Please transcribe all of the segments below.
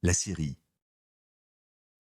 La Syrie.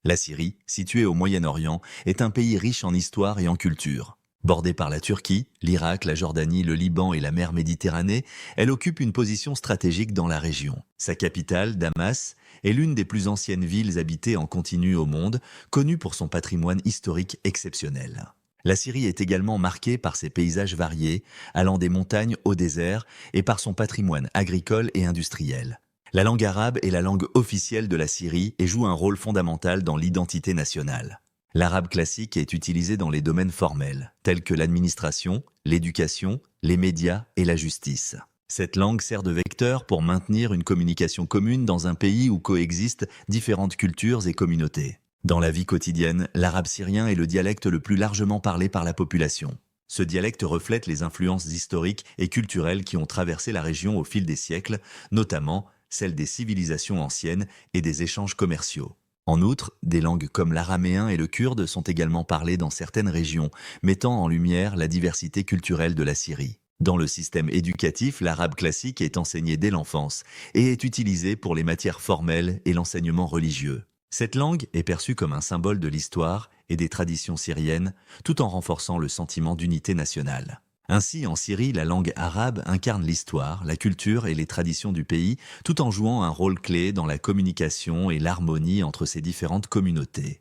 La Syrie, située au Moyen-Orient, est un pays riche en histoire et en culture. Bordée par la Turquie, l'Irak, la Jordanie, le Liban et la mer Méditerranée, elle occupe une position stratégique dans la région. Sa capitale, Damas, est l'une des plus anciennes villes habitées en continu au monde, connue pour son patrimoine historique exceptionnel. La Syrie est également marquée par ses paysages variés, allant des montagnes au désert, et par son patrimoine agricole et industriel. La langue arabe est la langue officielle de la Syrie et joue un rôle fondamental dans l'identité nationale. L'arabe classique est utilisé dans les domaines formels, tels que l'administration, l'éducation, les médias et la justice. Cette langue sert de vecteur pour maintenir une communication commune dans un pays où coexistent différentes cultures et communautés. Dans la vie quotidienne, l'arabe syrien est le dialecte le plus largement parlé par la population. Ce dialecte reflète les influences historiques et culturelles qui ont traversé la région au fil des siècles, notamment celle des civilisations anciennes et des échanges commerciaux. En outre, des langues comme l'araméen et le kurde sont également parlées dans certaines régions, mettant en lumière la diversité culturelle de la Syrie. Dans le système éducatif, l'arabe classique est enseigné dès l'enfance et est utilisé pour les matières formelles et l'enseignement religieux. Cette langue est perçue comme un symbole de l'histoire et des traditions syriennes, tout en renforçant le sentiment d'unité nationale. Ainsi, en Syrie, la langue arabe incarne l'histoire, la culture et les traditions du pays, tout en jouant un rôle clé dans la communication et l'harmonie entre ces différentes communautés.